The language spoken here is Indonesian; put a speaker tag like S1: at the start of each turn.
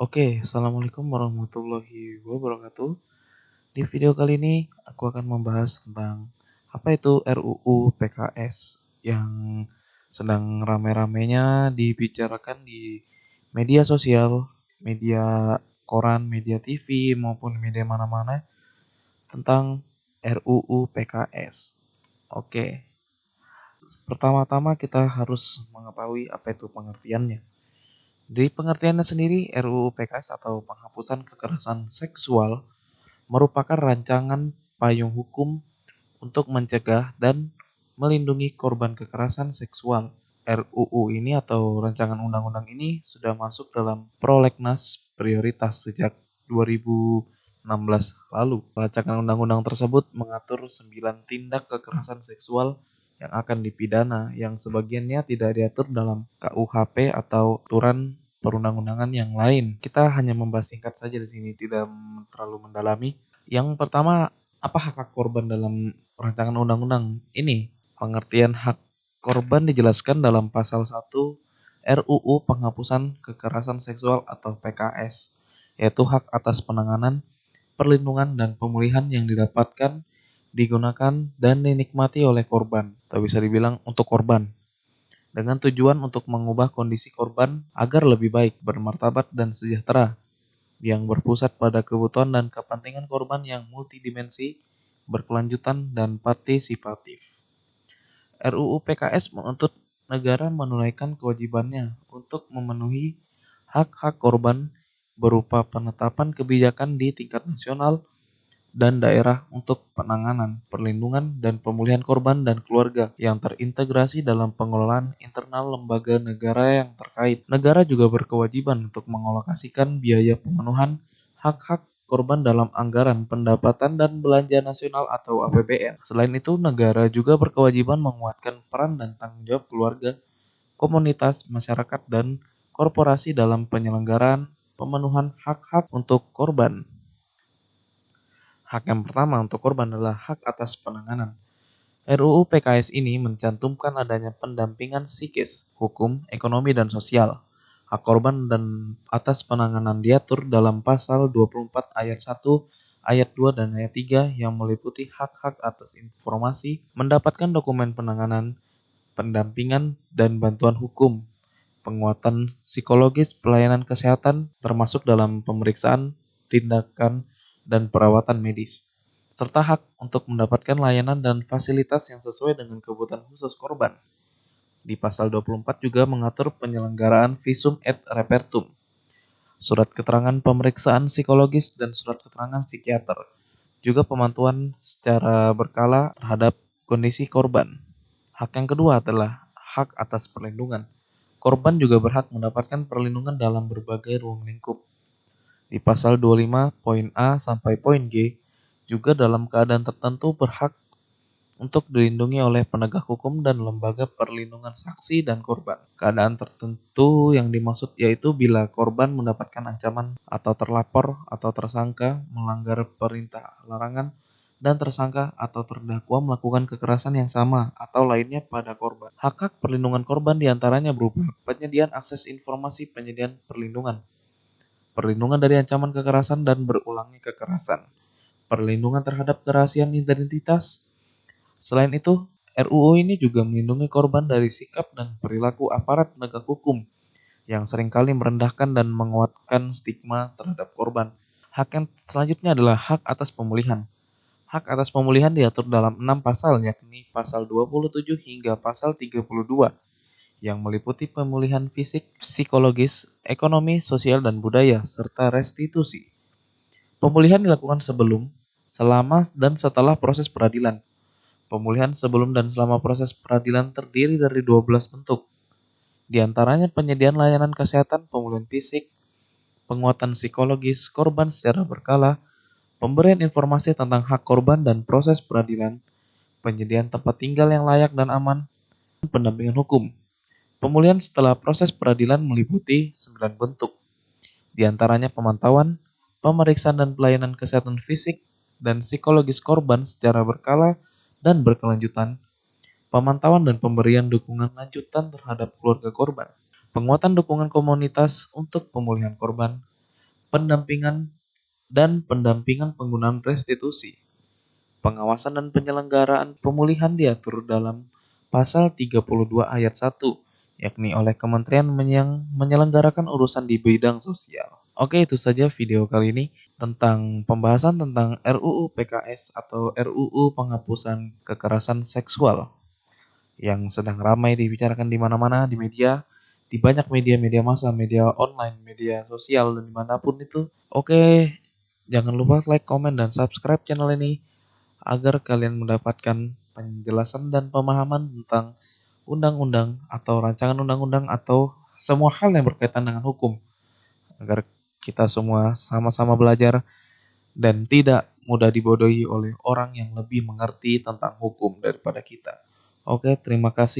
S1: Oke, Assalamualaikum warahmatullahi wabarakatuh. Di video kali ini aku akan membahas tentang apa itu RUU PKS yang sedang rame-ramenya dibicarakan di media sosial, media koran, media TV maupun media mana-mana tentang RUU PKS. Oke, pertama-tama kita harus mengetahui apa itu pengertiannya. Dari pengertiannya sendiri, RUU PKS atau penghapusan kekerasan seksual merupakan rancangan payung hukum untuk mencegah dan melindungi korban kekerasan seksual. RUU ini atau rancangan undang-undang ini sudah masuk dalam prolegnas prioritas sejak 2016 lalu. Rancangan undang-undang tersebut mengatur 9 tindak kekerasan seksual yang akan dipidana, yang sebagiannya tidak diatur dalam KUHP atau aturan perundang-undangan yang lain. Kita hanya membahas singkat saja di sini, tidak terlalu mendalami. Yang pertama, apa hak korban dalam rancangan undang-undang ini? Pengertian hak korban dijelaskan dalam pasal 1 RUU Penghapusan Kekerasan Seksual atau PKS, yaitu hak atas penanganan, perlindungan, dan pemulihan yang didapatkan, digunakan, dan dinikmati oleh korban, atau bisa dibilang untuk korban, dengan tujuan untuk mengubah kondisi korban agar lebih baik, bermartabat, dan sejahtera, yang berpusat pada kebutuhan dan kepentingan korban yang multidimensi, berkelanjutan, dan partisipatif. RUU PKS menuntut negara menunaikan kewajibannya untuk memenuhi hak-hak korban berupa penetapan kebijakan di tingkat nasional dan daerah untuk penanganan, perlindungan, dan pemulihan korban dan keluarga yang terintegrasi dalam pengelolaan internal lembaga negara yang terkait. Negara juga berkewajiban untuk mengalokasikan biaya pemenuhan hak-hak korban dalam anggaran pendapatan dan belanja nasional atau APBN. Selain itu, negara juga berkewajiban menguatkan peran dan tanggung jawab keluarga, komunitas, masyarakat, dan korporasi dalam penyelenggaraan pemenuhan hak-hak untuk korban. Hak yang pertama untuk korban adalah hak atas penanganan. RUU PKS ini mencantumkan adanya pendampingan psikis, hukum, ekonomi, dan sosial. Hak korban dan atas penanganan diatur dalam pasal 24 ayat 1, ayat 2, dan ayat 3 yang meliputi hak-hak atas informasi, mendapatkan dokumen penanganan, pendampingan, dan bantuan hukum, penguatan psikologis, pelayanan kesehatan, termasuk dalam pemeriksaan, tindakan, dan perawatan medis, serta hak untuk mendapatkan layanan dan fasilitas yang sesuai dengan kebutuhan khusus korban. Di pasal 24 juga mengatur penyelenggaraan visum et repertum, surat keterangan pemeriksaan psikologis, dan surat keterangan psikiater, juga pemantauan secara berkala terhadap kondisi korban. Hak yang kedua adalah hak atas perlindungan. Korban juga berhak mendapatkan perlindungan dalam berbagai ruang lingkup. Di pasal 25 poin A sampai poin G, juga dalam keadaan tertentu berhak untuk dilindungi oleh penegak hukum dan lembaga perlindungan saksi dan korban. Keadaan tertentu yang dimaksud yaitu bila korban mendapatkan ancaman atau terlapor atau tersangka melanggar perintah larangan dan tersangka atau terdakwa melakukan kekerasan yang sama atau lainnya pada korban. Hak-hak perlindungan korban diantaranya berupa penyediaan akses informasi, penyediaan perlindungan, perlindungan dari ancaman kekerasan dan berulangnya kekerasan, perlindungan terhadap kerahasiaan identitas. Selain itu, RUU ini juga melindungi korban dari sikap dan perilaku aparat penegak hukum yang seringkali merendahkan dan menguatkan stigma terhadap korban. Hak yang selanjutnya adalah hak atas pemulihan. Hak atas pemulihan diatur dalam 6 pasal, yakni pasal 27 hingga pasal 32, yang meliputi pemulihan fisik, psikologis, ekonomi, sosial, dan budaya, serta restitusi. Pemulihan dilakukan sebelum, selama, dan setelah proses peradilan. Pemulihan sebelum dan selama proses peradilan terdiri dari 12 bentuk. Di antaranya penyediaan layanan kesehatan, pemulihan fisik, penguatan psikologis korban secara berkala, pemberian informasi tentang hak korban dan proses peradilan, penyediaan tempat tinggal yang layak dan aman, dan pendampingan hukum. Pemulihan setelah proses peradilan meliputi 9 bentuk. Di antaranya pemantauan, pemeriksaan dan pelayanan kesehatan fisik dan psikologis korban secara berkala dan berkelanjutan, pemantauan dan pemberian dukungan lanjutan terhadap keluarga korban, penguatan dukungan komunitas untuk pemulihan korban, pendampingan pendampingan penggunaan restitusi. Pengawasan dan penyelenggaraan pemulihan diatur dalam pasal 32 ayat 1, yakni oleh kementerian yang menyelenggarakan urusan di bidang sosial. Oke, itu saja video kali ini tentang pembahasan tentang RUU PKS atau RUU penghapusan kekerasan seksual yang sedang ramai dibicarakan di mana-mana di media, di banyak media-media massa, media online, media sosial, dan dimanapun itu. Oke, jangan lupa like, comment, dan subscribe channel ini agar kalian mendapatkan penjelasan dan pemahaman tentang undang-undang atau rancangan undang-undang atau semua hal yang berkaitan dengan hukum, agar kita semua sama-sama belajar dan tidak mudah dibodohi oleh orang yang lebih mengerti tentang hukum daripada kita. Oke, terima kasih.